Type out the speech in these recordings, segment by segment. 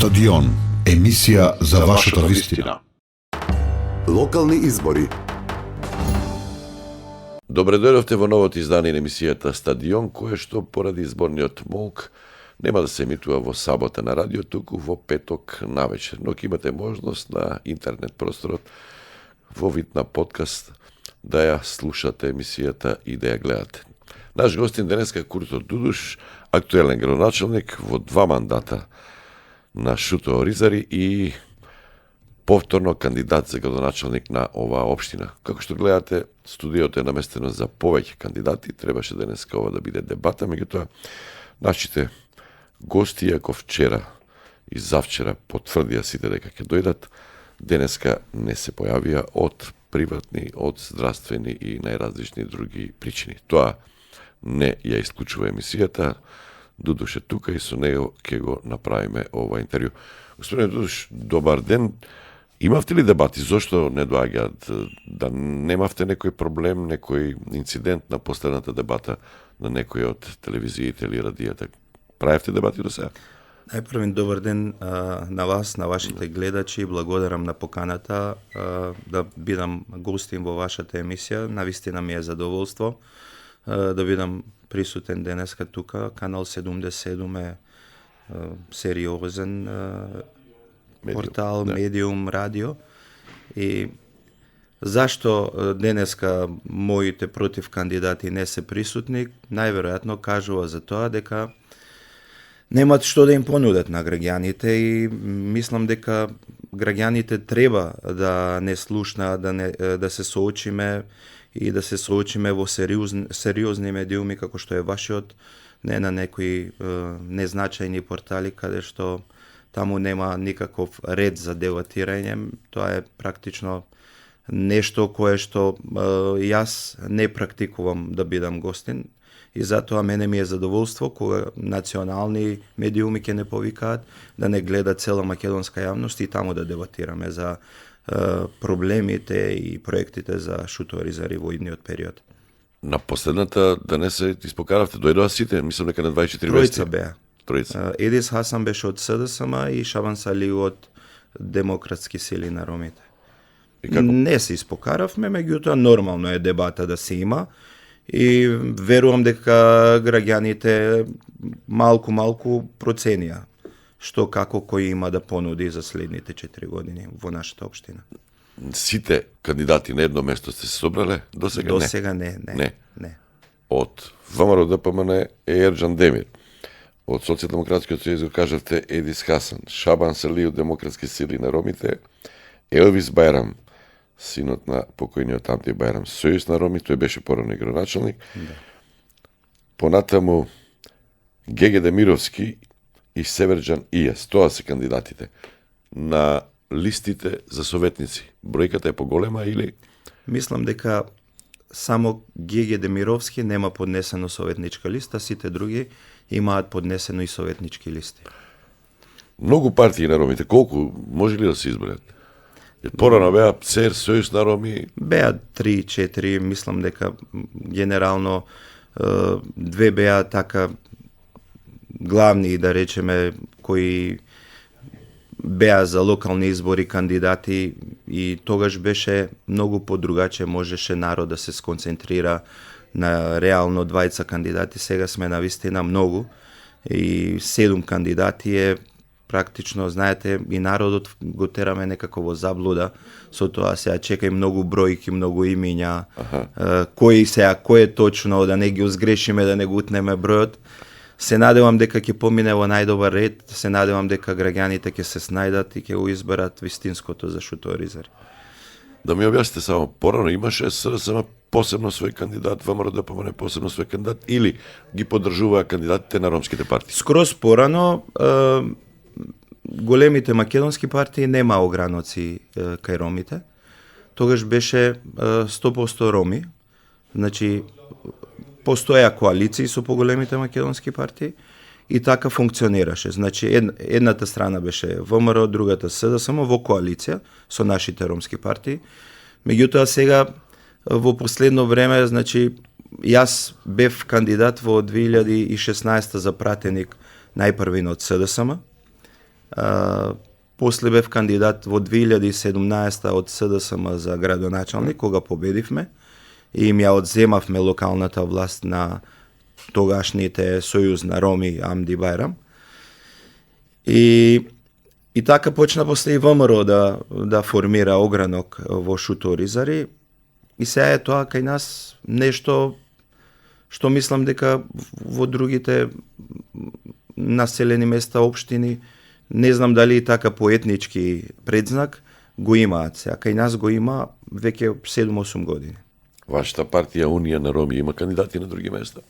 Стадион, емисија за вашата вистина. Локални избори. Добре дојдовте во новото издание на емисијата Стадион, кое што поради изборниот молк нема да се емитува во сабота на радио, туку во петок навечер. Но ќе имате можност на интернет просторот во вид на подкаст да ја слушате емисијата и да ја гледате. Наш гостин денеска е Курто Дудуш, актуелен градоначалник во 2 мандата на Шуто Оризари и повторно кандидат за градоначалник на оваа општина. Како што гледате, студиото е наместено за повеќе кандидати, требаше денеска ова да биде дебата, меѓутоа нашите гости, ако вчера и завчера потврдија сите дека ќе дојдат, денеска не се појавија од приватни, од здравствени и најразлични други причини. Тоа не ја исклучува емисијата. Дудуш е тука и со него ќе го направиме ова интервју. Господин Дудуш, добар ден. Имавте ли дебати? Зошто не доаѓаат? Да немавте некој проблем, некој инцидент на последната дебата на некој од телевизиите или радијата? Правевте дебати до сега? Најпрвен добар ден на вас, на вашите гледачи. Благодарам на поканата да бидам гостин во вашата емисија. Навистина ми е задоволство да бидам присутен денеска тука. Канал 77 е сериозен портал, медиум, радио. И зашто денеска моите против кандидати не се присутни? Најверојатно кажува за тоа дека немат што да им понудат на граѓаните и мислам дека граѓаните треба да не слушнаат, да се соочиме и да се соочиме во сериозни медиуми како што е вашиот, не на некои незначајни портали каде што таму нема никаков ред за дебатирање. Тоа е практично нешто кое што јас не практикувам да бидам гостин. И затоа мене ми е задоволство кога национални медиуми ќе не повикаат, да не гледа цела македонска јавност и таму да дебатираме за проблемите и проектите за Шуто Оризари во идниот период. На последната денес се испокаравте, дојдоа сите, мислам дека на 24 Тројца беа. Тројца. Едис Хасан беше од СДСМ и Шабан Сали од Демократски сили на ромите. Не се испокаравме, меѓутоа нормално е дебата да се има. И верувам дека граѓаните малку проценија што како кој има да понуди за следните 4 години во нашата општина. Сите кандидати на едно место сте се собрале? До сега не. До сега не. Од ВМРО ДПМН е Ерџан Демир. Од Социјалдемократскиот сојуз го кажавте Едис Хасан, Шабан Сали од Демократски сили на ромите, Елвис Бајрам, синот на покојниот Анти Бајрам, сојуз на роми, тој беше порано градоначалник. Да. Понатаму Геге Демировски и Северџан Ијас, тоа се кандидатите на листите за советници. Бројката е поголема или? Мислам дека само Геге Демировски нема поднесено советничка листа, сите други имаат поднесено и советнички листи. Многу партии на ромите, колку може ли да се изборат? Порано беа СЕР, Сојуз на роми? Беа 3-4, мислам дека генерално 2 беа така главни, да речеме, кои беа за локални избори кандидати и тогаш беше многу подругаче, можеше народ да се сконцентрира на реално 20 кандидати. Сега сме на вистина многу и 7 кандидати е практично, знаете, и народот го тераме некако во заблуда со тоа. Сега чекај многу бројки, многу имиња, кој е точно, да не ги озгрешиме, да не го утнеме бројот. Се надевам дека ќе помине во најдобар ред, се надевам дека граѓаните ќе се снајдат и ќе го изберат вистинското за Шуто Оризари. Да ми објасните само, порано имаше СДСМ посебно свој кандидат, ВМРО ДПМН посебно свој кандидат или ги поддржуваа кандидатите на ромските партии? Скроз порано големите македонски партии нема ограноци кај ромите. Тогаш беше 100% роми. Значи, постоја коалиции со поголемите македонски партии и така функционираше. Значи, едната страна беше ВМРО, другата СДСМ во коалиција со нашите ромски партии. Меѓутоа сега во последно време, значи, јас бев кандидат во 2016 за пратеник најпрвин од СДСМ После бев кандидат во 2017 од СДСМ за градоначалник, кога победивме и им ја одземавме локалната власт на тогашните Сојуз на Роми Амди Байрам. И така почна после и ВМРО да формира огранок во Шуто-Оризари. И сега е тоа кај нас нешто што мислам дека во другите населени места, општини, не знам дали и така по етнички предзнак, го имаат сега. Кај нас го има веќе 7-8 години. Вашата партија Унија на Роми има кандидати на други места?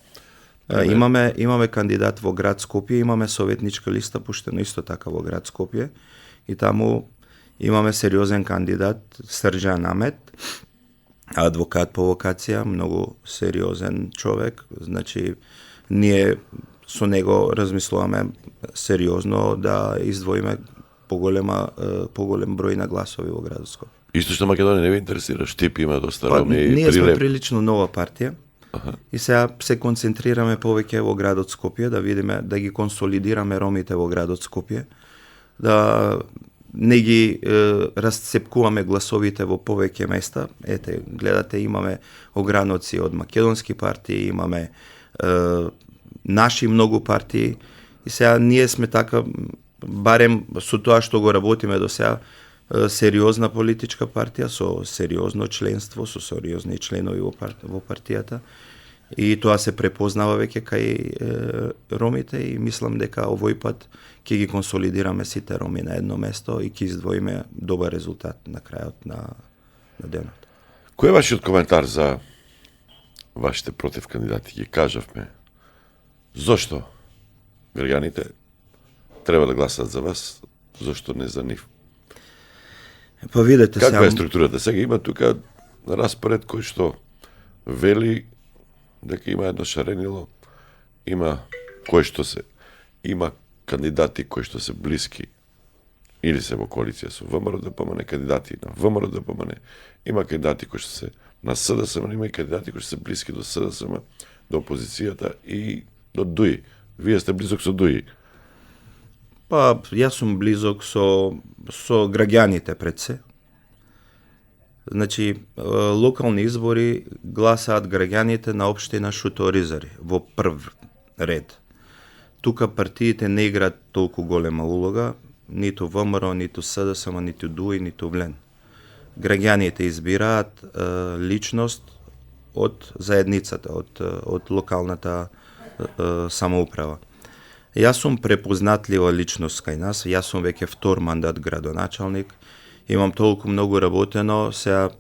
Имаме кандидат во град Скопје, имаме советничка листа пуштено исто така во град Скопје и таму имаме сериозен кандидат Срđan Амет, адвокат по вокација, многу сериозен човек, значи ние со него размислуваме сериозно да издвоиме поголем број на гласови во градот Скопје. Источна Македонија не ве интересира? Штип има доста Роми и ние сме Прилеп. прилично нова партија. И сега се концентрираме повеќе во градот Скопје, да видиме, да ги консолидираме ромите во градот Скопје, да не ги расцепкуваме гласовите во повеќе места. Ете, гледате, имаме ограноци од македонски партии, имаме наши многу партии, и сега ние сме така, барем со тоа што го работиме до сега, сериозна политичка партија, со сериозно членство, со сериозни членови во партијата, и тоа се препознава веќе кај ромите, и мислам дека овој пат ќе ги консолидираме сите роми на едно место и ќе издвоиме добар резултат на крајот на денот. Кој е вашиот коментар за вашите против кандидати? Ги кажавме. Зошто граѓаните треба да гласат за вас, зошто не за нив? Па видете сега. Каква е структурата? Сега има тука распоред кој што вели дека има едно шаренило, има има кандидати кои што се блиски или се во коалиција со ВМРО ДПМН, кандидати на ВМРО ДПМН, има кандидати кои што се на СДСМ, има и кандидати кои што се блиски до СДСМ, до опозицијата и до ДУИ. Вие сте близок со ДУИ. Па, јас сум близок со граѓаните пред се. Значи, локални избори гласаат граѓаните на општина Шуто-Оризари во прв ред. Тука партиите не играат толку голема улога, ниту ВМРО, ниту СДСМ, ниту ДУИ, ниту ВЛЕН. Граѓаните избираат личност од заедницата, од локалната самоуправа. Јас сум препознатлива личност кај нас, јас сум веќе втор мандат градоначалник, имам толку многу работено, сега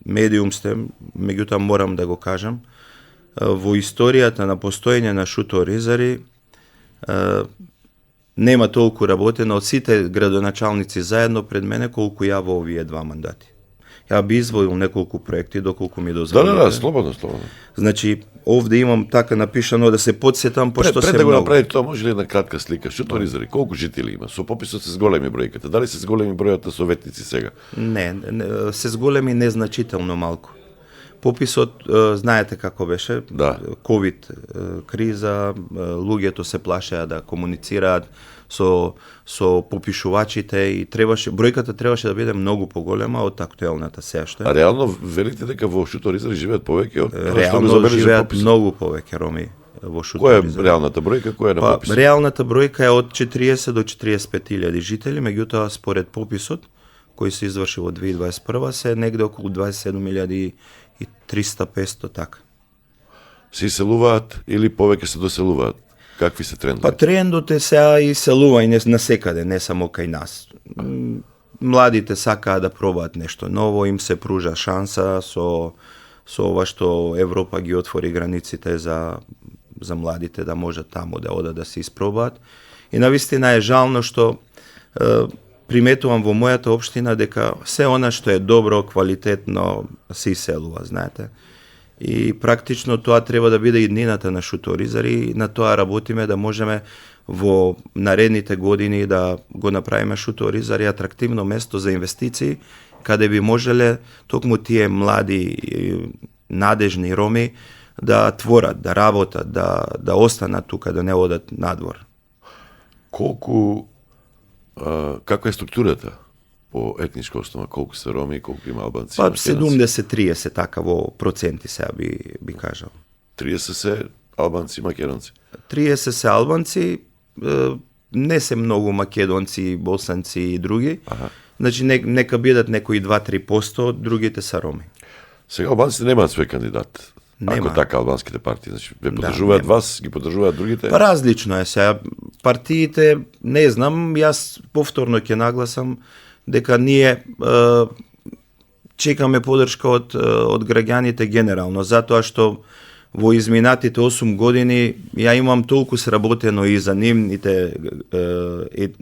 медиум сте, меѓутоа морам да го кажам, во историјата на постоење на Шуто-Оризари нема толку работено од сите градоначалници заедно пред мене колку ја во овие 2 мандати. Ја би извоил неколку проекти доколку ми дозволите. Да, слободно. Значи, овде имам така напишано да се подсетам, пошто се пред да го многу. направи тоа, може ли една кратка слика? Шуто-Оризари, колку жители има? Со пописот се зголеми бројката. Дали се зголеми бројот на советници сега? Не, се зголеми незначително малку. Пописот, знаете како беше, Да. ковид криза, луѓето се плашеа да комуницираат со попишувачите и бројката требаше да биде многу поголема од актуелната сејашта. А реално велите дека во Шуто-Оризари живеат повеќе од тоа што го Реално забележи живеат пописот? многу повеќе роми во Која Шуто-Оризари. е реалната бројка, која е на Па, пописот? реалната бројка е од 40 до 45.000 жители, меѓутоа според пописот кој се изврши во 2021 се негде околу 27.300-500 така. Се иселуваат или повеќе се доселуваат? Какви се трендови? Па трендот е сега и селување насекаде, не само кај нас. Младите сакаат да пробаат нешто ново, им се пружа шанса со ова што Европа ги отвори границите за младите да можат таму да одат да се испробаат. И навистина е жално што приметувам во мојата општина дека се она што е добро, квалитетно се иселува, знаете. И практично тоа треба да биде иднината на Шуто-Оризари и на тоа работиме да можеме во наредните години да го направиме Шуто-Оризари атрактивно место за инвестиции, каде би можеле токму тие млади надежни роми да творат, да работат, да останат тука, да не одат надвор. Колку Каква е структурата по етничка основа? Колку се роми, колку има албанци? Па 70-30 така во проценти сега би кажал. 30 се албанци и македонци. 30 се албанци, не се многу македонци, босанци и други. Значи нека бидат некои 2-3%, другите се роми. Сега албанците немаат свој кандидат. Нема. Ако така албанските партии, значи ве поддржуваат вас, ги поддржуваат другите? Па различно е сега. Партиите, не знам, јас повторно ќе нагласам дека ние чекаме поддршка од граѓаните генерално, затоа што во изминатите 8 години ја имам толку сработено и за нивните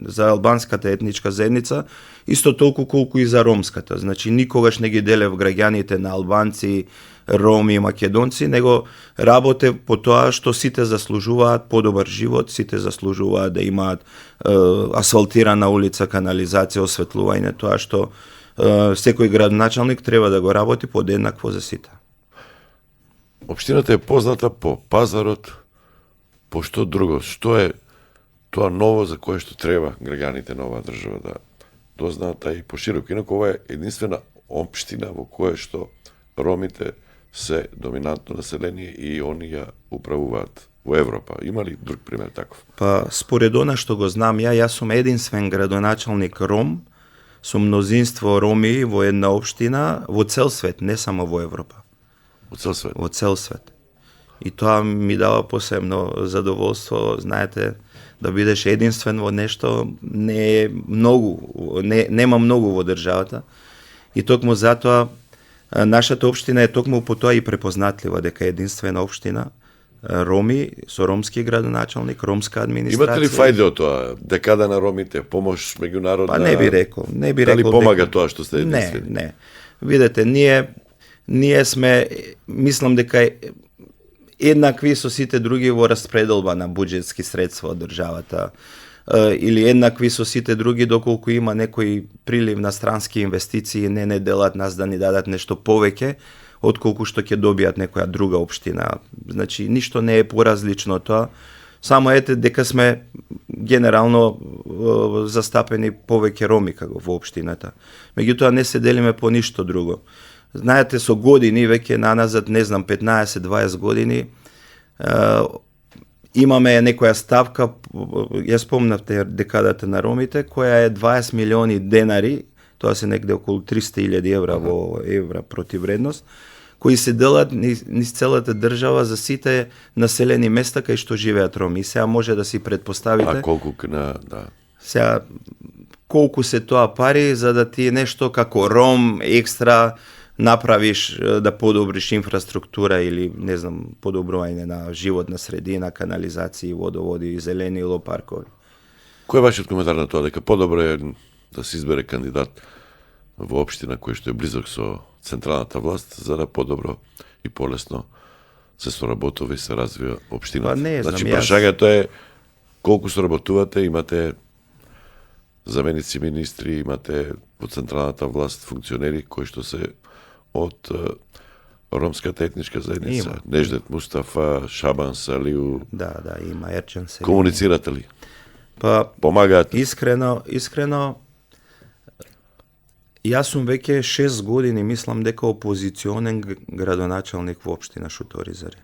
за албанската етничка заедница, исто толку колку и за ромската. Значи никогаш не ги делев граѓаните на албанци, роми и македонци, него работе по тоа што сите заслужуваат подобар живот, сите заслужуваат да имаат асфалтирана улица, канализација, осветлување, тоа што секој градоначалник треба да го работи подеднакво за сите. Општината е позната по пазарот, по што друго? Што е тоа ново за кое што треба граѓаните на оваа држава да дознаат, и пошироко? Инаку ова е единствена општина во кое што ромите се доминантно население и они ја управуваат во Европа. Има ли друг пример таков? Па според она што го знам јас сум единствен градоначалник ром со мнозинство роми во една општина во цел свет, не само во Европа. Во цел свет? Во цел свет. И тоа ми дава посебно задоволство, знаете, да бидеш единствен во нешто не е многу, нема многу во државата. И токму затоа нашата општина е токму по тоа и препознатлива дека е единствена општина, роми со ромски градоначалник, ромска администрација. Имате ли фајде од тоа? Декада на ромите, помош меѓународна? Па не би рекол, Дали помага тоа што сте единствени? Не. Видете, ние сме, мислам дека еднакви со сите други во распределба на буџетски средства од државата, или еднакви со сите други доколку има некој прилив на странски инвестиции, не делат нас да ни дадат нешто повеќе отколку што ќе добијат некоја друга општина. Значи ништо не е поразлично од тоа. Само ете дека сме генерално застапени повеќе роми како во општината. Меѓутоа не се делиме по ништо друго. Знаете, со години, веќе наназад, не знам, 15-20 години, имаме некоја ставка, ја спомнавте декадата на ромите, која е 20 милиони денари, тоа се негде околу 300.000 евра во евра противредност, кои се делат низ целата држава за сите населени места кај што живеат роми. И сега може да си предпоставите... А колку да. Сега, колку се тоа пари за да ти нешто како ром екстра направиш да подобриш инфраструктура или, не знам, подобрување на животна средина, канализации, водоводи, зелени лопаркови. Кој е вашиот коментар на тоа, дека подобро е да се избере кандидат во општина кој што е близок со централната власт, за да подобро и полесно се соработува и се развива општината? Па не знам, значи, прашањето е колку соработувате, имате заменици министри, имате во централната власт функционери кои што се од ромската етничка заедница. Неждет Мустафа, Шабан Салиу. Да, има Ерчан Селин. Комуницирате ли? Па помагаат? Искрено, јас сум веќе 6 години, мислам дека опозиционен градоначалник во општина Шуторизаре.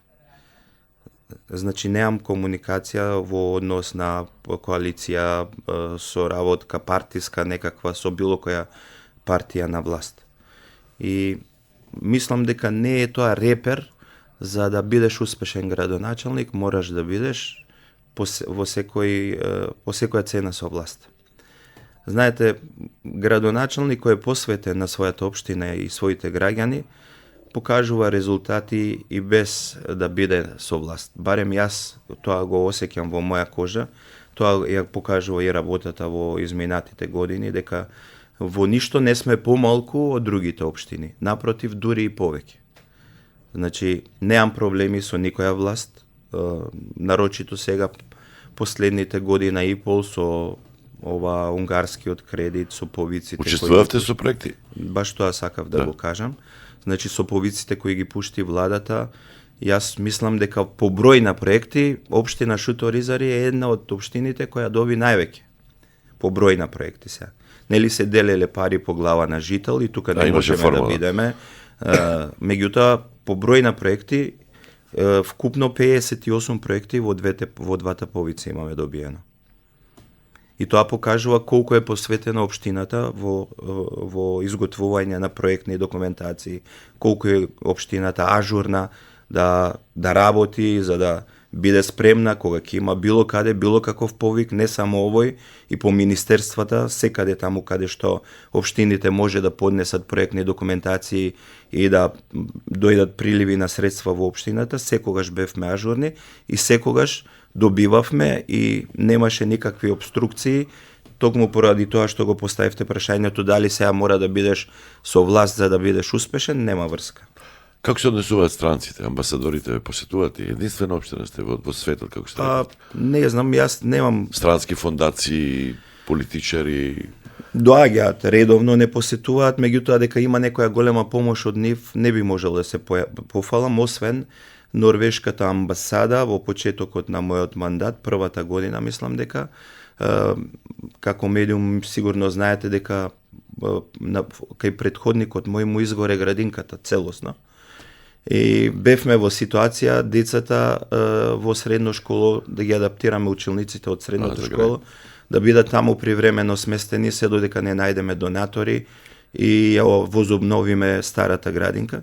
Значи немам комуникација во однос на коалиција, соработка партиска некаква со било која партија на власт. И мислам дека не е тоа репер за да бидеш успешен градоначалник, мораш да бидеш по секоја цена со власт. Знаете, градоначалник кој е посветен на својата општина и своите граѓани, покажува резултати и без да биде со власт. Барем јас тоа го осеќам во моја кожа, тоа ја покажува и работата во изминатите години, дека во ништо не сме помалку од другите општини. Напротив, дури и повеќе. Значи, неам проблеми со никоја власт, нарочито сега последните година и пол со ова унгарскиот кредит, со повиците... Учествувавте со проекти? Баш тоа сакав да го кажам. Значи, со повиците кои ги пушти владата, јас мислам дека по број на проекти, општина Шуторизари е една од општините која доби највеќе. по број на проекти сега. Нели се делеле пари по глава на жител и тука не имаше можеме формула. да бидеме. Меѓутоа, по број на проекти, вкупно 58 проекти во двата повица имаме добиено. И тоа покажува колку е посветена општината во изготвување на проектни документации, колку е општината ажурна да работи за да биде спремна кога ќе има било каде, било каков повик, не само овој, и по министерствата, секаде таму каде што општините може да поднесат проектни документации и да дојдат приливи на средства во општината, секогаш бевме ажурни и секогаш добивавме и немаше никакви обструкции, токму поради тоа што го поставивте прашањето дали сега мора да бидеш со власт за да бидеш успешен, нема врска. Како се однесуваат странците, амбасадорите ве посетуваат? Единствена општина сте во светот, како сте? Не знам, јас немам... Странски фондации, политичари... Доаѓаат редовно, не посетуваат, меѓутоа дека има некоја голема помош од нив, не би можел да се пофалам, освен норвешката амбасада во почетокот на мојот мандат, првата година, мислам дека, како медиум сигурно знаете дека кај претходникот мој му изгоре градинката целосно. И бевме во ситуација децата во средно школо, да ги адаптираме училниците од средното школо, да бидат таму привремено сместени се додека не најдеме донатори и возобновиме старата градинка.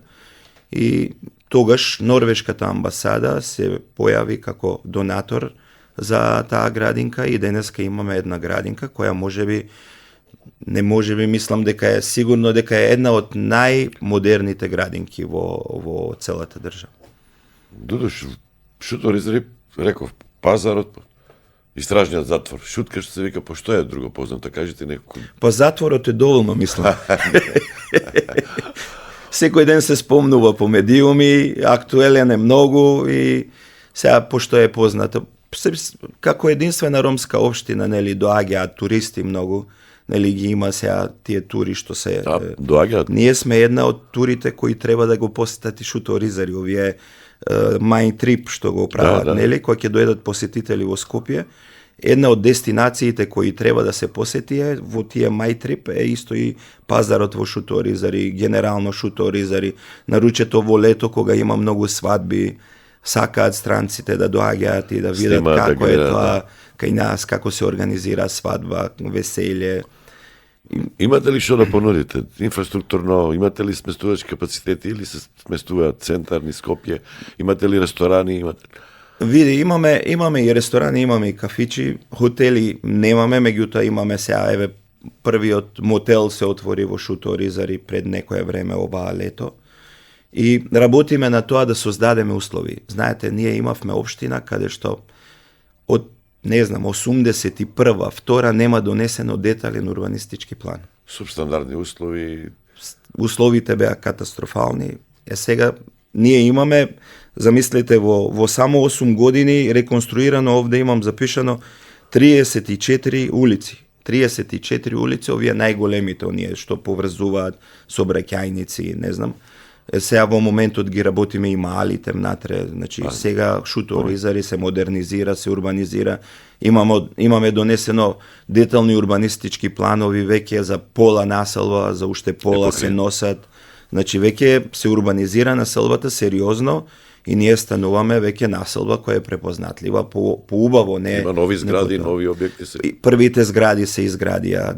И тогаш норвешката амбасада се појави како донатор за таа градинка и денеска имаме една градинка која мислам дека е сигурно дека е една од најмодерните градинки во целата држава. Дудош, шуторизри, реков, пазарот, истражниот затвор, шутка што се вика, по што е друго познато, кажете некој. Па затворот е доволно, мислам. Секој ден се спомнува по медиуми, актуелен е многу и сега пошто е познато. Како единствена ромска општина, нели, доаѓаат туристи многу, нели ги има сега тие тури што се... доаѓаат. Ние сме една од турите кои треба да го посетат и шуторизари, овие Mind Trip што го прават, нели, кои ќе дојдат посетители во Скопје. Една од дестинациите кои треба да се посети во тие Mind Trip е исто и пазарот во шуторизари, генерално шуторизари, наручето во лето кога има многу свадби, сакаат странците да доаѓаат и да видат како е тоа кај нас, како се организира свадба, веселје. Имате ли што да понудите? Инфраструктурно, имате ли сместувачки капацитети или се сместуваат центар низ Скопје? Имате ли ресторани? Види, имаме и ресторани, имаме и кафичи, хотели немаме, меѓутоа имаме сега, првиот мотел се отвори во Шуторизари пред некое време оваа лето. И работиме на тоа да создадеме услови. Знаете, ние имавме општина каде што од 81-а, втора нема донесено детален урбанистички план. Субстандардни услови. Условите беа катастрофални. Сега ние имаме, замислете, во само 8 години реконструирано, овде имам запишано 34 улици. 34 улици, овие најголемите, оние што поврзуваат сообраќајници, не знам. Сега во моментот ги работиме и малите внатре, значи сега Шуторизари се модернизира, се урбанизира. Имаме донесено детални урбанистички планови веќе за пола населба, за уште пола се носат. Значи веќе се урбанизира населбата сериозно и ние стануваме веќе населба која е препознатлива по убаво, не. Има нови згради, нови објекти се. Првите згради се изградија,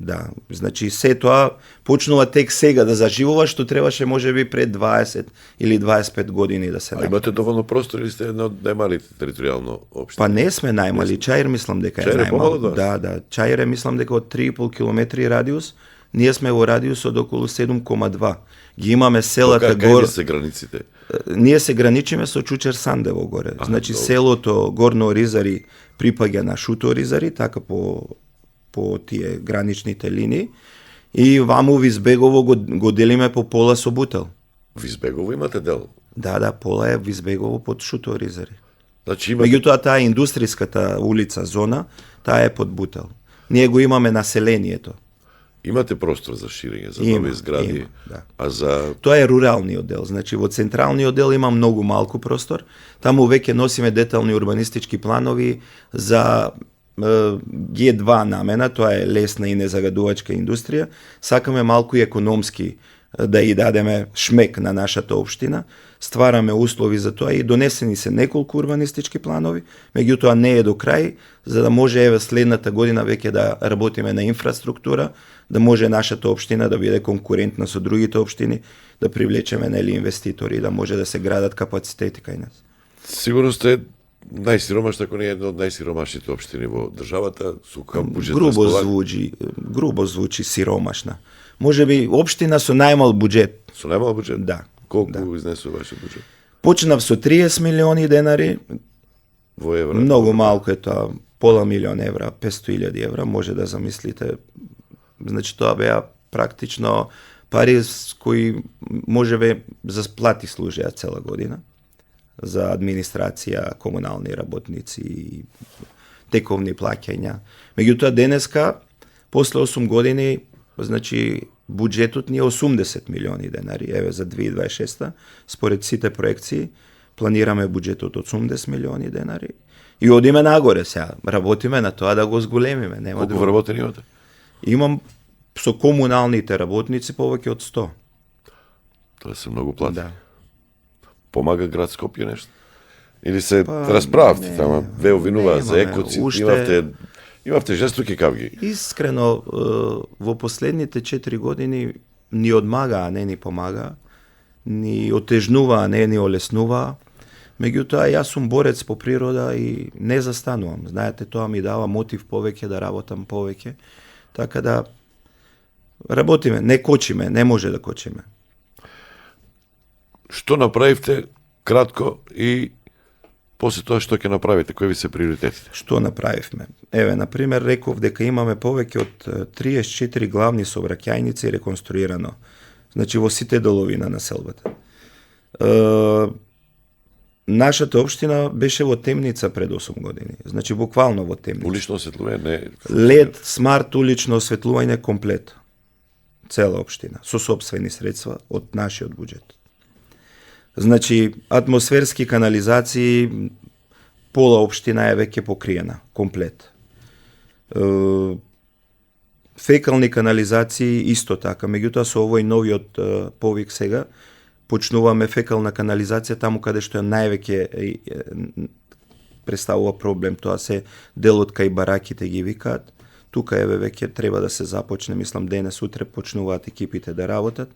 да. Значи се тоа почнува тек сега да заживува, што требаше можеби пред 20 или 25 години да се направи. Имате доволно простор или сте една од најмалите територијално општини? Па не сме најмали, Чаир мислам дека е најмал. Да, Чаир е мислам дека од 3,5 километри радиус, ние сме во радиус од околу 7,2. Ги имаме селата Кај се границите? Ние се граничиме со Чучер Сандево горе. Значи селото Горно Оризари припаѓа на Шуторизари, така по тие граничните линии. И ваму Визбегово го делиме по пола со Бутел. Визбегово имате дел? Да, пола е Визбегово под Шуторизари. Значи Меѓутоа таа индустријската улица зона, таа е под Бутел. Ние го имаме населението. Имате простор за ширење, за нови згради, да. А за... Тоа е руралниот дел, значи во централниот дел има многу малку простор, таму веќе носиме детални урбанистички планови за G2 намена, тоа е лесна и незагадувачка индустрија, сакаме малку и економски да и дадеме шмек на нашата општина, ствараме услови за тоа и донесени се неколку урбанистички планови, меѓутоа не е до крај, за да може еве следната година веќе да работиме на инфраструктура, да може нашата општина да биде конкурентна со другите општини, да привлечеме инвеститори, да може да се градат капацитети кај нас. Сигурно сте најсиромашна, ако не е една од најсиромашните општини во државата, со кај буџет. Грубо звучи сиромашна. Може би општина со најмал буџет. Со најмал буџет? Да. Колку изнесува вашиот буџет? Почнав со 30 милиони денари. Во евра? Многу малку е тоа, пола милион евра, 500.000 евра, може да замислите. Значи тоа беа практично пари с кои можеби за плати служеа цела година, за администрација, комунални работници, тековни плаќања. Меѓутоа денеска, после 8 години, значи буџетот ни е 80 милиони денари, еве за 2026, според сите проекции, планираме буџетот од 80 милиони денари и одиме нагоре сега, работиме на тоа да го зголемиме. Нема Колку вработени имате? Имам со комуналните работници повеќе од 100. Тоа се многу плати. Да. Помага град Скопје нешто? Или се расправавте тама, ве обвинуваа за екоцид, имавте жестоки кавги? Искрено, во последните 4 години ни одмагаа, не ни помагаа, ни отежнуваа, не ни олеснуваа. Меѓутоа, јас сум борец по природа и не застанувам. Знаете, тоа ми дава мотив повеќе да работам повеќе. Така да работиме, не кочиме, не може да кочиме. Што направивте кратко и после тоа што ќе направите, кои ви се приоритетите? Што направивме? Еве, на пример, реков дека имаме повеќе од 34 главни сообраќајници реконструирано. Значи во сите делови на населбата. Нашата општина беше во темница пред 8 години. Значи буквално во темница. Улично осветлување не LED, смарт улично осветлување комплет. Цела општина со сопствени средства од нашиот буџет. Значи, атмосферски канализации, пола општина е веќе покриена, комплет. Фекални канализации исто така, меѓутоа со овој новиот повик сега, почнуваме фекална канализација таму каде што е највеќе представува проблем, тоа се делот кај бараките ги викаат. Тука еве веќе треба да се започне, мислам денес утре почнуваат екипите да работат.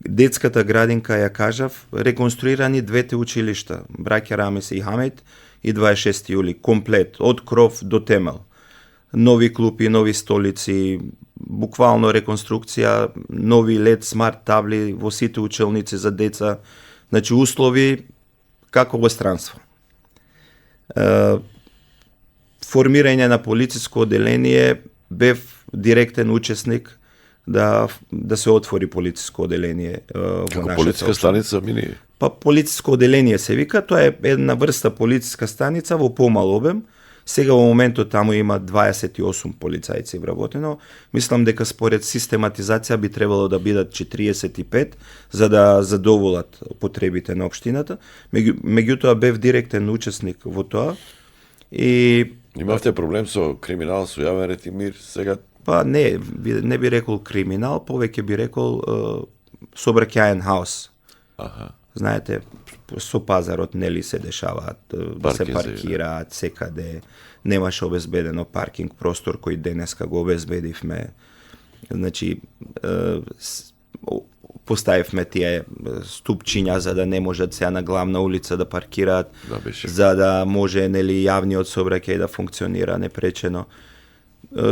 Детската градинка, ја кажав, реконструирани двете училишта, браќа Рамес и Хамет и 26 јули, комплет, од кров до темел. Нови клупи, нови столици, буквално реконструкција, нови LED смарт табли во сите училници за деца, значи услови како во странство. Формирање на полициско оделение, бев директен учесник да се отвори полициско оделение во како нашата полициска општина. станица мини? Па полициско оделение се вика, тоа е една врста полициска станица во помал обем. Сега во моментот таму има 28 полицајци вработено. Мислам дека според систематизација би требало да бидат 45 за да задоволат потребите на општината. Меѓутоа бев директен учесник во тоа и Имавте проблем со криминал, со јавен ред и мир, сега па не би рекол криминал, повеќе би рекол сообраќаен хаос. Аха. Знаете, со пазарот нели се дешаваат да се Паркинзи, паркираат секаде, немаше обезбедено паркинг простор кој денеска го обезбедивме. Значи поставивме тие ступчиња за да не можат сега на главна улица да паркираат, Да, беше. за да може нели јавниот сообраќај да функционира непречено.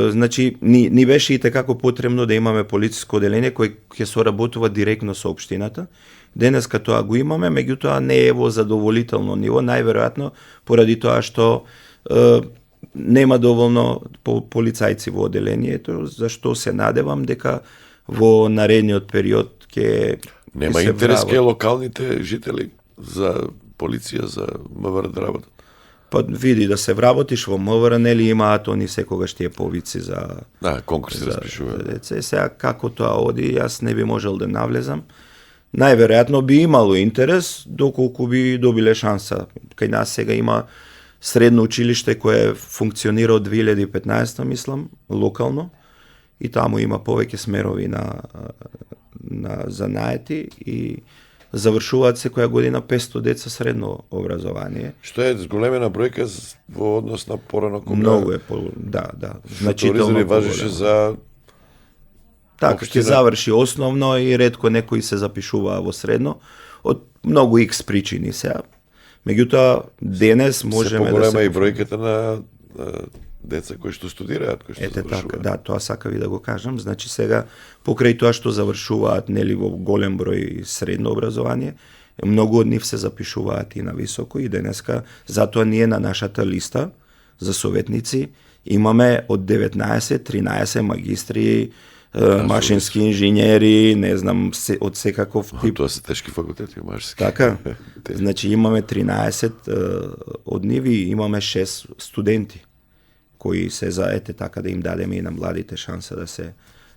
Значи, ни беше и како потребно да имаме полициско оделение кој ќе соработува директно со општината. Денеска тоа го имаме, меѓутоа не е во задоволително ниво, најверојатно поради тоа што нема доволно полицајци во оделението, зашто се надевам дека во наредниот период ќе нема се интерес вработи. кај локалните жители за полиција, за МВР да работат. Па види да се вработиш во МВР, нели имаат они секогаш тие повици за Да, конкурси распишуваат. деца. Сега како тоа оди, јас не би можел да навлезам. Најверојатно би имало интерес доколку би добиле шанса. Кај нас сега има средно училиште кое функционира од 2015, мислам, локално, и таму има повеќе смерови на занаети и завршуваат секоја година 500 деца средно образование. Што е зголемена бројка во однос на порано кога Многу е значително важеше за така ќе заврши основно и ретко некои се запишуваа во средно од многу икс причини сега. Меѓутоа денес можеме да се поголема и бројката на деца кои што студираат, кои што завршуваат. Така, да, тоа сакав и да го кажам. Значи сега покрај тоа што завршуваат нели во голем број средно образование, многу од нив се запишуваат и на високо и денеска затоа ние на нашата листа за советници имаме од 19-13 магистри, машински инженери, не знам, од секаков тип. Тоа се тешки факултети, машински. Така. Значи имаме 13 од нив и имаме 6 студенти кои се заете така да им дадеме и на младите шанса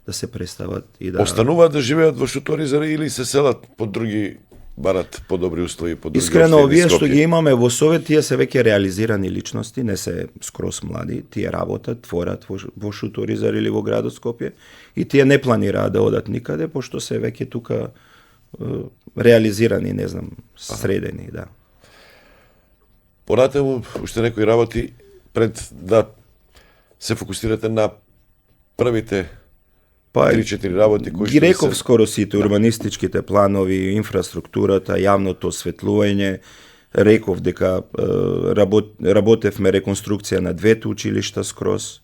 да се представат и да Остануваат да живеат во Шуторизари или се селат по други, барат подобри услови, по други Искрено, општини, овие што Скопје? ги имаме во Совет, тие се веќе реализирани личности, не се скрос млади, тие работат, творат во Шуторизар или во градот Скопје и тие не планираат да одат никаде, пошто се веќе тука реализирани, не знам, средени, да. Понатаму, уште некои работи, пред да се фокусирате на првите 3-4 работи кои ги што реков се... скоро сите, урбанистичките планови, инфраструктурата, јавното осветлување, реков дека работевме реконструкција на двете училишта скроз.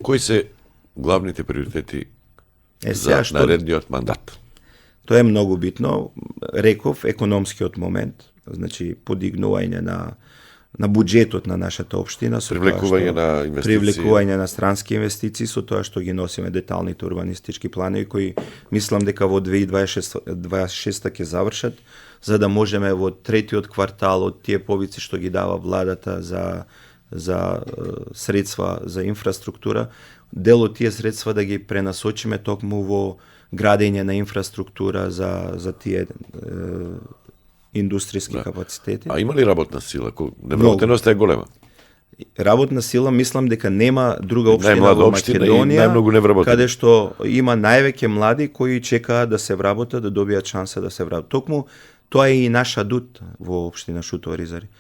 Кои се главните приоритети Сега за наредниот мандат? Тоа е многу битно. Реков, економскиот момент, значи подигнување на буџетот на нашата општина, со Привлекување на инвестиции. Привлекување на странски инвестиции, со тоа што ги носиме деталните урбанистички планови кои мислам дека во 2026 ќе завршат, за да можеме во третиот квартал од тие повици што ги дава владата за средства за инфраструктура, дел од тие средства да ги пренасочиме токму во градење на инфраструктура за тие индустријски капацитети. А има ли работна сила? Невработеноста е голема. Работна сила, мислам дека нема друга општина Најмлада во општина и Македонија најмногу невработени. каде што има највеќе млади кои чекаат да се вработат, да добијат шанса да се вработат. Токму тоа е и наш адут во општина Шуторизари.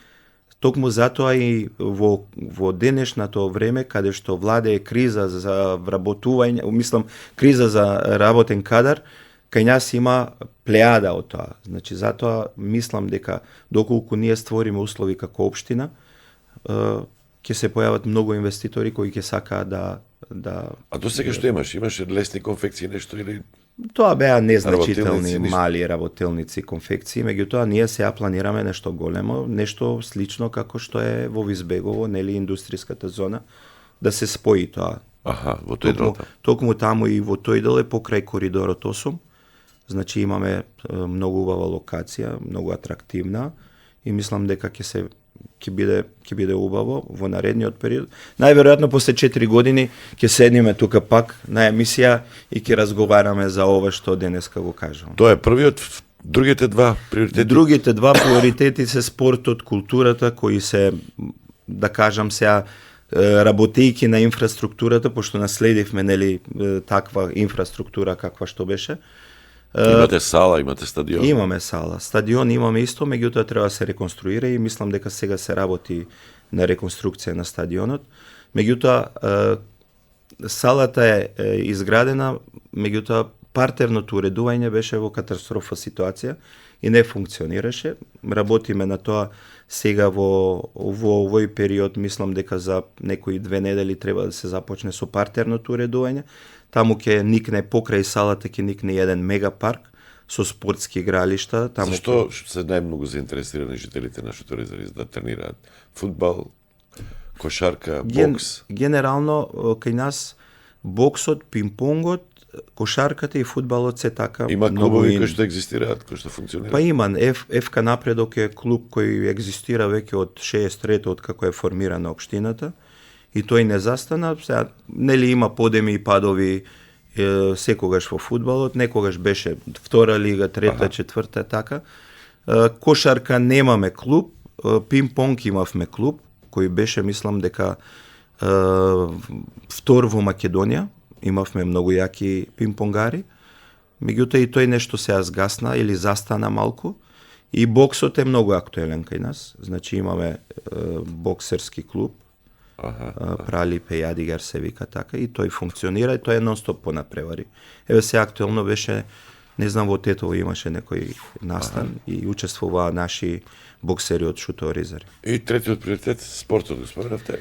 Токму затоа и во денешното време каде што владее криза за вработување, мислам криза за работен кадар, кај нас има плејада од тоа. Значи затоа мислам дека доколку ние створиме услови како општина, ќе се појават многу инвеститори кои ќе сакаат да А до сега што имаш? Имаше лесни конфекции, нешто или... Тоа беа незначителни Работилници, ништо. мали работилници, конфекции, меѓутоа ние сега планираме нешто големо, нешто слично како што е во Визбегово, нели индустријската зона, да се спои тоа. Аха, во тој дел. Токму таму и во тој дел е покрај коридорот 8. Значи имаме многу убава локација, многу атрактивна и мислам дека ќе биде убаво во наредниот период. Најверојатно после 4 години ќе седниме тука пак на емисија и ќе разговараме за ова што денеска го кажувам. Тоа е првиот, другите два приоритети. Другите два приоритети се спортот, културата, кои се, да кажам сега, работејки на инфраструктурата, пошто наследивме нели таква инфраструктура каква што беше. Имате сала, имате стадион. Имаме сала. Стадион имаме исто, меѓутоа треба да се реконструира и мислам дека сега се работи на реконструкција на стадионот. Меѓутоа салата е изградена, меѓутоа партерното уредување беше во катастрофа ситуација и не функционираше. Работиме на тоа сега во овој период, мислам дека за некои 2 недели треба да се започне со партерното уредување. Таму ќе никне покрај салата, ќе никне еден мегапарк со спортски игралишта. Таму Зашто се најмногу заинтересирани жителите на Шуторизари да тренираат? Фудбал, кошарка, бокс? Генерално, кај нас боксот, пинг-понгот, кошарката и фудбалот се така. Има клубови кои што екзистираат, кои што функционираат? Па има, ФК Напредок е клуб кој екзистира веќе од 63-то, од како е формирана општината. И тој не застана, сега нели има подеми и падови секогаш во фудбалот, некогаш беше втора лига, трета, четврта, така. Кошарка немаме клуб, пинг-понг имавме клуб, кој беше, мислам дека втор во Македонија, имавме многу јаки пинг-понгари, меѓутоа и тој нешто се згасна или застана малку, и боксот е многу актуелен кај нас, значи имаме боксерски клуб, Прали Пејадигар се вика така, и тој функционира, и тој е нон-стоп по напревари. Еве се актуелно беше, не знам, во Тетово имаше некој настан и учествуваа наши боксери од Шутово Ризари. И третиот приоритет, спортот, го споменавте?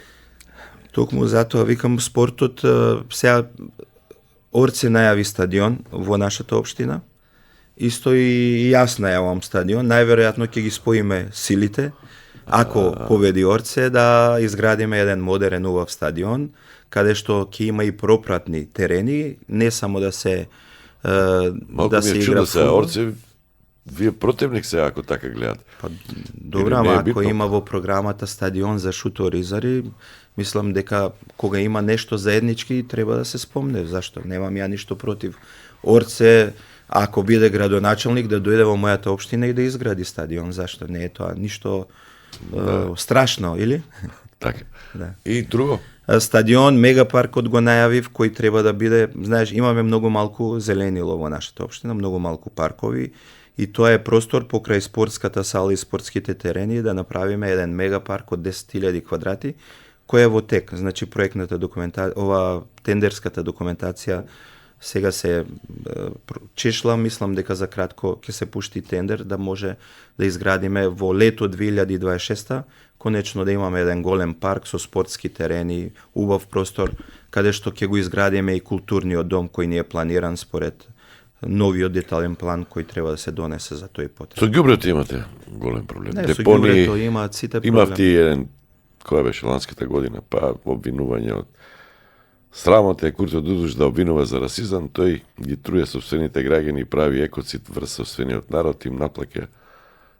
Токму затоа викам спортот, сега Орце најави стадион во нашата општина, исто и јас најавам стадион, најверојатно ќе ги споиме силите, ако победи Орце, да изградиме еден модерен убав стадион, каде што ќе има и пропратни терени, не само да се да се игра фудбал. Орце, вие противник се ако така гледат. Па, добра, ама ако има во програмата стадион за Шутово Ризари, мислам дека кога има нешто заеднички треба да се спомне. Зашто? Немам ја ништо против. Орце, ако биде градоначалник, да дојде во мојата општина и да изгради стадион. Зашто? Не е тоа ништо страшно, или? Така. Да. И друго? Стадион, мегапаркот го најавив, кој треба да биде, знаеш, имаме многу малку зеленило во нашата општина, многу малку паркови, и тоа е простор покрај спортската сала и спортските терени да направиме еден мегапарк од 10.000 квадрати, кој е во тек. Значи проектната документација, ова тендерската документација сега се чешла, мислам дека за кратко ќе се пушти тендер да може да изградиме во лето 2026 конечно да имаме еден голем парк со спортски терени, убав простор, каде што ќе го изградиме и културниот дом кој ни е планиран според новиот детален план кој треба да се донесе за тој потреб. Со ѓубрето имате голем проблем. Не, со ѓубрето имаат сите проблем. Имавте еден, која беше ланската година, па обвинување од срамота е Курто Дудуш да обвинува за расизам, тој ги труе сопствените граѓани и прави екоцид врз сопствениот народ, им наплаќа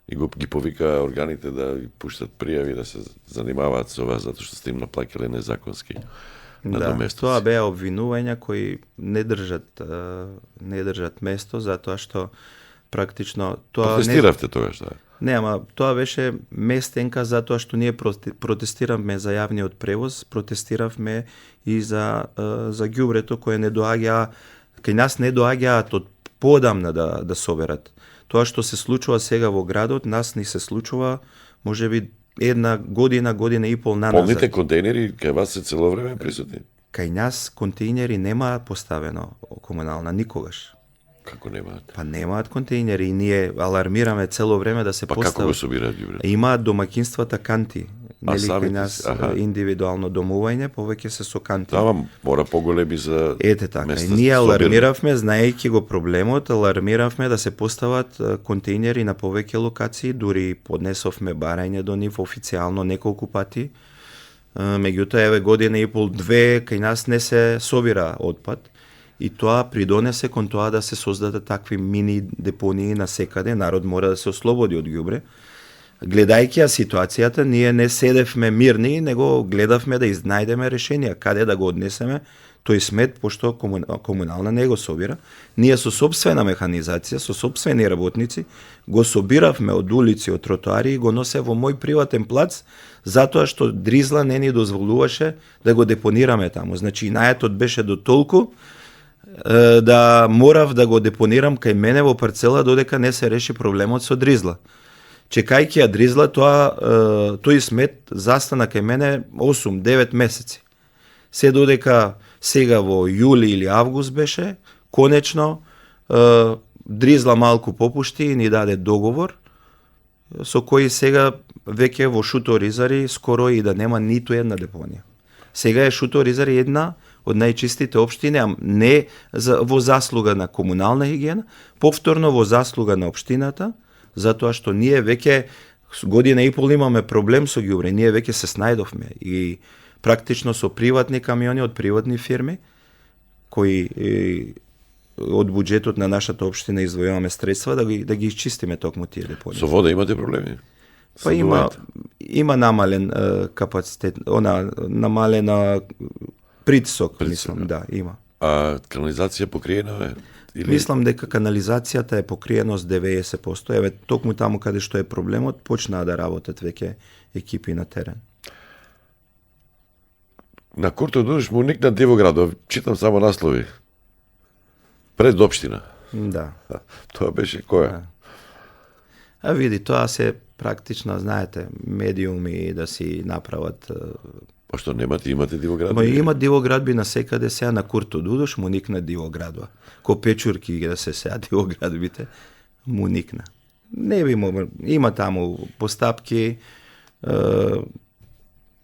и ги повика органите да ги пуштат пријави да се занимаваат со ова затоа што сте им наплаќале незаконски. Да, тоа беа обвинувања кои не држат место, затоа што практично тоа протестиравте тогаш, да. Не, ама тоа беше местенка затоа што ние протестиравме за јавниот превоз, протестиравме и за ѓубрето кое не доаѓа, кај нас не доаѓаат од поодамна да соберат. Тоа што се случува сега во градот, нас ни се случува можеби една година, година и пол наназад. Полните контейнери кај вас се цело време присутни? Кај нас контейнери нема поставено комунална никогаш. Како немаат? Па немаат контейнери и ние алармираме цело време да се постават. Па како го собираат ѓубрето? Имаат домаќинствата канти. Нели кај нас индивидуално домување, повеќе се со канти. Ама мора поголеми за ете така. И ние алармиравме, знаејќи го проблемот, алармиравме да се постават контейнери на повеќе локации, дури поднесовме барање до нив официјално неколку пати. Меѓутоа еве година и пол, две кај нас не се собира отпад. И тоа придонесе кон тоа да се создадат такви мини депонии на секаде, народ мора да се ослободи од ѓубре. Гледајќи ја ситуацијата, ние не седевме мирни, него гледавме да изнајдеме решенија, каде да го однесеме тој смет, пошто комунална не го собира. Ние со сопствена механизација, со сопствени работници, го собиравме од улици, од тротоари и го носе во мој приватен плац, затоа што Дризла не ни дозволуваше да го депонираме таму. Значи, најетот беше до толку, да морав да го депонирам кај мене во парцела додека не се реши проблемот со Дризла. Чекајќи ја Дризла, тој смет застана кај мене 8-9 месеци. Се додека сега во јули или август беше, конечно Дризла малку попушти и ни даде договор со кој сега веќе во Шутово Ризари скоро и да нема ниту една депонија. Сега е Шутово Ризари една од најчистите општини, не во заслуга на комунална хигиена, повторно во заслуга на општината, затоа што ние веќе година и пол имаме проблем со ѓубре, ние веќе се снајдовме и практично со приватни камиони од приватни фирми, кои од буџетот на нашата општина издвојуваме средства да ги изчистиме токму тие депонии. Со вода имате проблеми? Па има намален капацитет, намалена притисок, мислам, да, има. А канализација покриена е? Мислам дека канализацијата е покриено с 90%. Еве, токму таму каде што е проблемот, почнаа да работат веќе екипи на терен. На Курто Дудуш му никна Дивоградов, читам само наслови. Пред општина. Да. Тоа беше која? А види, тоа се практично, знаете, медиуми да си направат. Па што имате Дивоградби? Ма има дивоградби на секаде, сега на Курто Дудуш му никна дивоградба. Ко печурки да се сега дивоградбите, му никна. Не би могла, има таму постапки,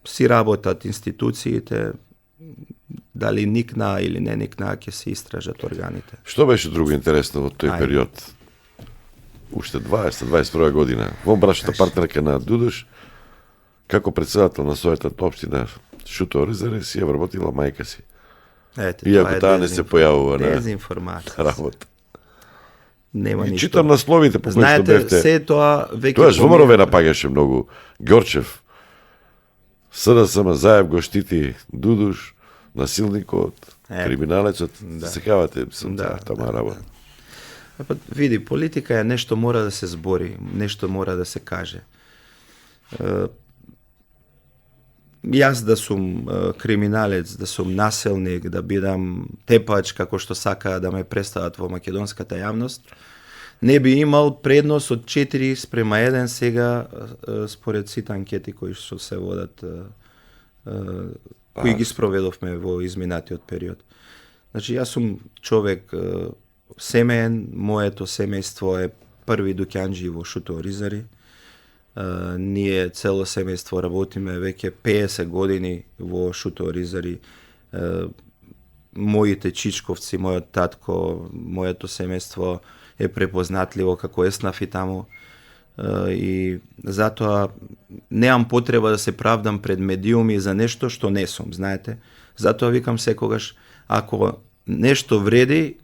си работат институциите, дали никна или не никна, ќе се истражат органите. Што беше друго интересно во тој период? Уште 20-21 година. Во брачната партнерка на Дудуш, како председател на својата општина Шуто Оризаре, си ја вработила мајка си. Иако таа не се појавува на работа. Нема ништо. Читам насловите по кои што бевте. Знаете, се тоа веќе... Тоа Жвомарове напаѓаше многу. Ѓорчев, СДСМ Заев го штити Дудуш, насилникот, криминалецот. Секавате тама работа. Па, види, политика е нешто мора да се збори, нешто мора да се каже. Јас да сум криминалец, да сум насилник, да бидам тепач, како што сакаа да ме представат во македонската јавност, не би имал предност од 4:1 сега според сите анкети кои што се водат, кои ги спроведовме во изминатиот период. Значи, јас сум човек семеен, моето семејство е први дуќанџи во Шуто Оризари. Ние цело семејство работиме веќе 50 години во Шуто Оризари. Моите чичковци, мојот татко, моето семејство е препознатливо како еснафи таму. И затоа немам потреба да се правдам пред медиуми за нешто што не сум, знаете. Затоа викам секогаш, ако нешто вреди,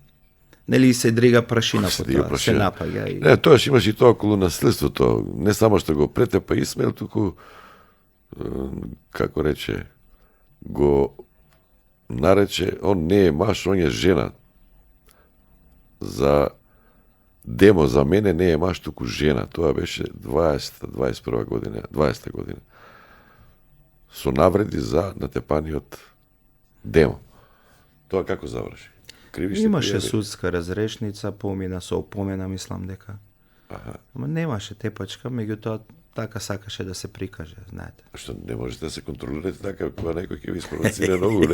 нели се дрига прашина по тоа, се напаѓа. Не, тоа што имаш и тоа околу наследството. Не само што го претепа Исмаил, туку, како рече, го нарече, он не е маж, он е жена. За Демо, за мене не е маж, туку жена. Тоа беше 20-21 година, 20 година. Со навреди за натепаниот Демо. Тоа како заврши? Имаше судска разрешница, помина со опомена, мислам дека. Ама немаше тепачка, меѓутоа така сакаше да се прикаже, знаете. Што не можете да се контролирате така, кога некој ќе ви спровоцира многу,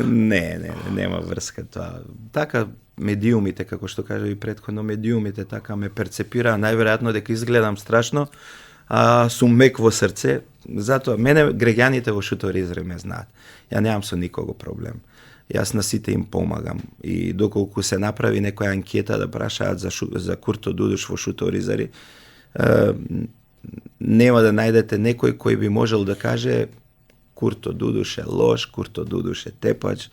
не. Нема врска тоа. Така медиумите, како што кажа и претходно, медиумите така ме перцепира, најверојатно дека изгледам страшно, а сум мек во срце, затоа мене граѓаните во Шуто Оризари ме знаат. Ја немам со никого проблем. Јас на сите им помагам и доколку се направи некоја анкета да прашаат за Курто Дудуш во Шуто Оризари, нема да најдете некој кој би можел да каже Курто Дудуш е лош, Курто Дудуш е тепач,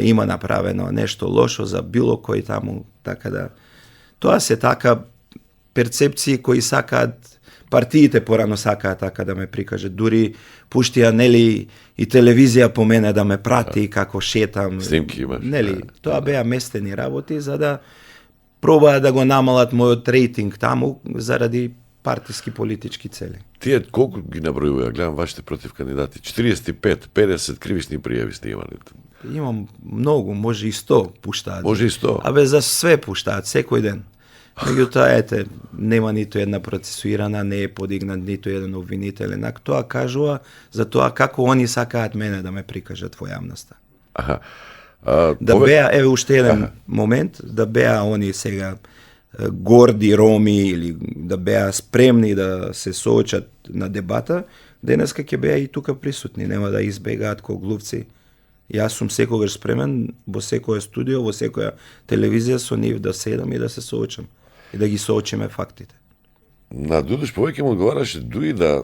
има направено нешто лошо за било кој таму, така да тоа се така перцепции кои сакаат. Партиите порано сакаат така да ме прикажат. Дури пуштија, нели, и телевизија по мене да ме прати како шетам. Снимки имаш. Нели, тоа беа местени работи за да пробаат да го намалат мојот рейтинг таму заради партиски политички цели. Тие колку ги набројува? Гледам вашите против кандидати. 45, 50 кривични пријави сте имали. Имам многу, може и 100 пуштаат. Може и 100. Абе за све пуштаат секој ден. Меѓутоа, ете, нема ниту една процесуирана, не е подигнат ниту еден обвинителен акт. Тоа кажува за тоа како они сакаат мене да ме прикажат во јавноста. Беа, еве уште еден момент, да беа они сега горди роми или да беа спремни да се соочат на дебата, денеска ќе беа и тука присутни, нема да избегаат ко глувци. Јас сум секогаш спремен во секоја студио, во секоја телевизија со нив да седам и да се соочам и да ги соочиме фактите. На Дудуш повеќе му одговараше дуи да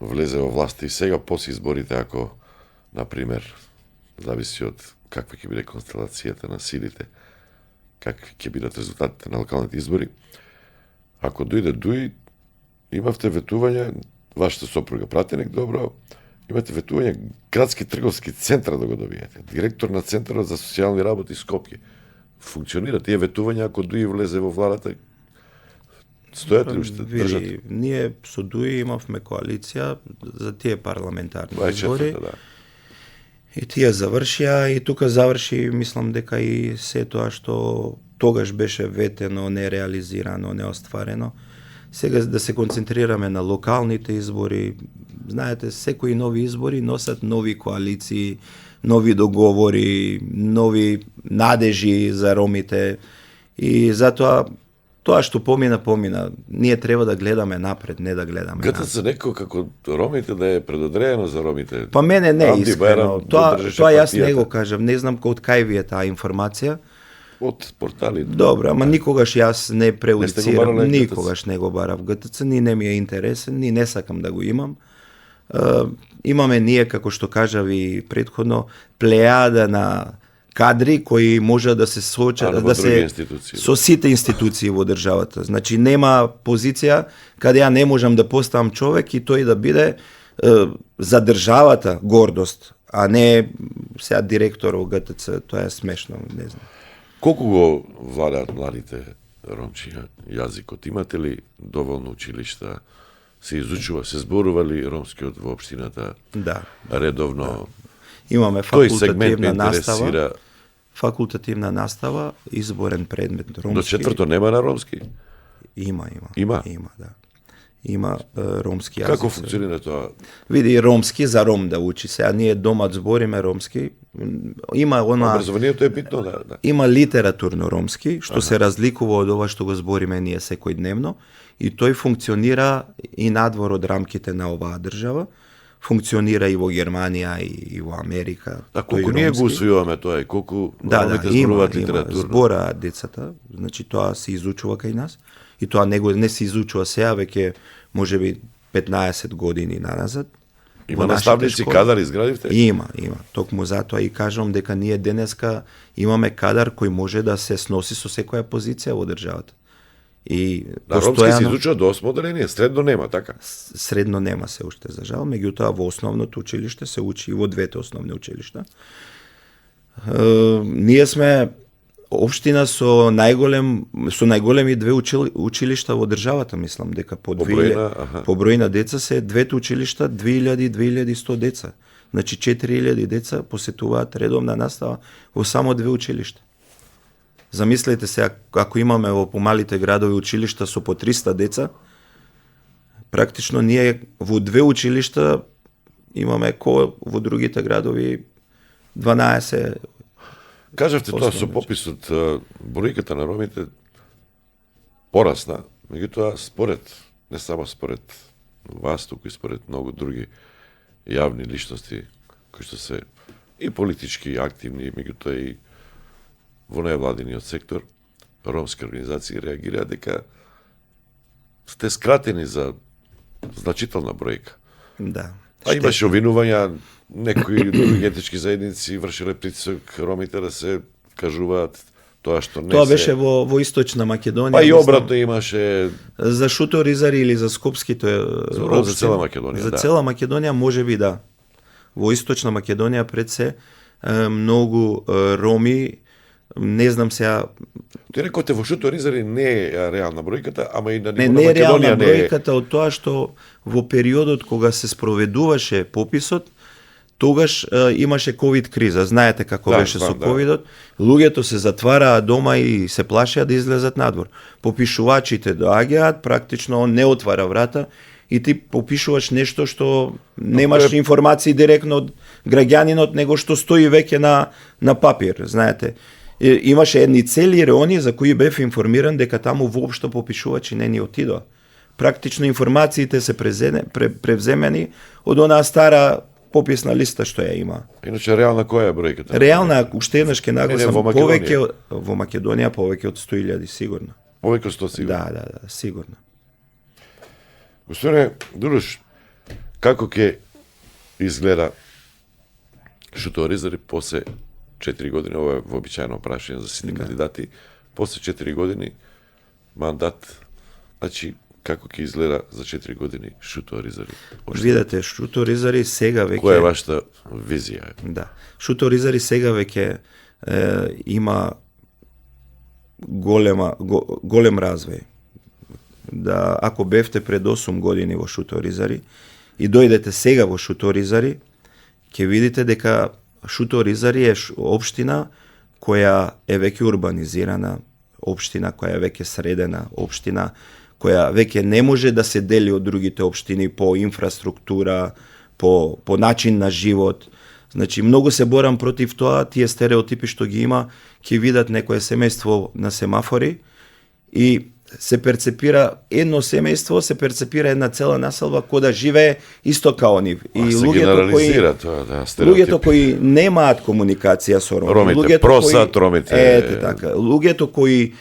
влезе во власта и сега после изборите, ако, например, зависи од каква ќе биде констелацијата на силите, какви ќе бидат резултатите на локалните избори. Ако дојде Дуи, имавте ветување, вашата сопруга пратеник, добро, имате ветување градски трговски центар да го добиете. Директор на Центарот за социјални работи Скопје. функционира тие ветувања ако Дуи влезе во владата? Стојат ли уште? Држат? Види, ние со Дуи имавме коалиција за тие парламентарни избори. Да. И тие завршија и тука заврши, мислам дека и се тоа што тогаш беше ветено, нереализирано, неостварено. Сега да се концентрираме на локалните избори. Знаете, секои нови избори носат нови коалиции, нови договори, нови надежи за ромите. И затоа тоа што помина. Ние треба да гледаме напред, не да гледаме Гатат назад. се некој како ромите да е предодреено за ромите. Па мене не Амди искрено. Бајрам Тоа држеше јас не партијата. го кажам. Не знам од кај ви е таа информација. Од портали. Добро, ама никогаш јас не Не сте го преудицирам, барале никогаш не го барав ГТЦ, ни не ми е интересен, ни не сакам да го имам. Имаме ние, како што кажав и предходно, плејада на кадри кои може да се соочат, во да други се институции. со сите институции во државата. Значи нема позиција каде ја не можам да поставам човек и тој да биде за државата гордост, а не сега директор во ГТЦ, тоа е смешно, не знам. Колку го владаат младите ромчи јазикот? Имате ли доволно училишта? Се изучува, се зборува ли ромскиот во општината Да. редовно? Имаме Тој сегмент ме факултативна настава. интересира. Факултативна настава, изборен предмет ромски. До четврто нема на ромски? Има. Има? Има, да. Има ромски јазик. Како функционира тоа? Види, ромски за ром да учи. Сега ние дома збориме ромски. Има Образованието е битно, да. Има литературно ромски, што се разликува од ова што го збориме ние секојдневно, и тој функционира и надвор од рамките на оваа држава. Функционира и во Германија и во Америка. А тој колку ние го ромски. усвојуваме тоа и колку ромите има, зборуваат литературно? збораат децата, значи тоа се изучува кај нас, и тоа не се изучува сега, веќе можеби 15 години назад. Има во нашите наставници, школи. кадар изградивте? Има. Токму затоа и кажам дека ние денеска имаме кадар кој може да се сноси со секоја позиција во државата. И На ромски се постојано изучува до 8 оделение, средно нема, така? средно нема се уште за жал, меѓутоа во основното училиште се учи и во двете основни училишта. Ние сме општина со најголеми две училишта во државата, мислам дека по број на деца се двете училишта 2000-2100 деца. Значи 4000 деца посетуваат редовна настава во само две училишта. Замислете се, ако имаме во помалите градови училишта со по 300 деца, практично ние во две училишта имаме во другите градови 12. Кажавте тоа Основно, со пописот, бројката на ромите порасна, меѓутоа според, не само според вас, туку и според многу други јавни личности, кои што се и политички активни, меѓутоа и во невладиниот сектор, ромски организации реагираат дека сте скратени за значителна бројка. Да. А имаше обвинувања, некои други етнички заедници вршеле притисок ромите да се кажуваат тоа што не Тоа се... беше во Источна Македонија. Па и мислам, обратно имаше За Шуторизари или за Скопските Зборувам за цела Македонија, За да. цела Македонија можеби да. Во Источна Македонија пред се многу роми, не знам сега. Ти рекоте во Шуторизари не е реална бројката, ама и на ниво Не на е реална Македонија не е. бројката од тоа што во периодот кога се спроведуваше пописот, тогаш имаше ковид криза. Знаете како беше со ковидот. Луѓето се затвараа дома и се плашеа да излезат надвор. Попишувачите доаѓаат, практично не отвара врата и ти попишуваш нешто што немаш информации директно од граѓанинот, него што стои веќе на папир, знаете. Имаше едни цели реони за кои бев информиран дека таму воопшто попишувачи не ни отидоа. Практично информациите се превземени од онаа стара пописна листа што ја има. Иначе реална која е бројката? Реална, уште еднаш ке нагласам, во Македонија. во Македонија повеќе од 100.000 сигурно. Повеќе од 100 сигурно. Да, сигурно. Господине Дуруш, како ќе изгледа Шуторизари после 4 години, ова е вообичаено прашање за сите кандидати, после 4 години мандат, значи како ќе изгледа за 4 години Шуторизари? Видете, Шуторизари сега веќе... Која е вашата визија? Да. Шуторизари сега веќе има голем развој. Да, ако бевте пред 8 години во Шуторизари и дојдете сега во Шуторизари, ќе видите дека Шуторизари е општина која е веќе урбанизирана, општина која е веќе средена, општина која веќе не може да се дели од другите општини по инфраструктура, по начин на живот. Значи, многу се борам против тоа, тие стереотипи што ги има, ќе видат некое семејство на семафори и се перцепира едно семејство, се перцепира една цела населба која да живее исто као нив. И луѓето кои немаат комуникација со роми, ромите просат, ромите луѓето кои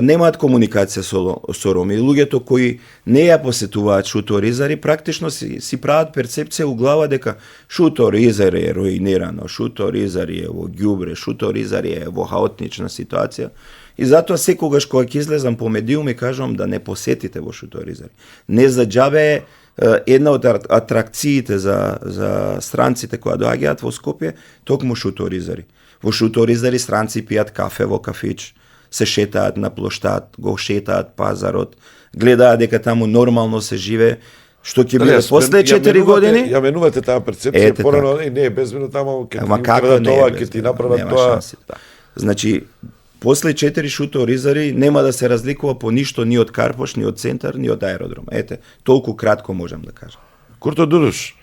немаат комуникација со роми, луѓето кои не ја посетуваат Шуторизари, практично си прават перцепција у глава дека Шуторизари е руинирано, Шуторизари е во ѓубре, Шуторизари е во хаотична ситуација. И затоа секогаш кога ќе излезам по медиум и кажам да не посетите во Шуторизари. Не за џабе една од атракциите за странците кои доаѓаат во Скопје, токму Шуторизари. Во Шуторизари странци пијат кафе во кафич, се шетаат на плоштад, го шетаат пазарот, гледаат дека таму нормално се живе, што ќе биде после 4 години. Ја менувате таа перцепција, порано не е безбедно таму, ќе ти направат тоа. Значи, после 4 Шуторизари нема да се разликува по ништо ни од Карпош, ни од центар, ни од аеродром. Ете, толку кратко можам да кажам. Курто Дудуш,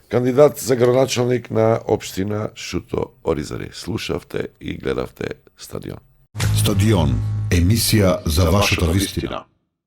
кандидат за градоначалник на општина Шуторизари. Слушавте и гледавте Стадион. Стадион, емисија за вашата вистина.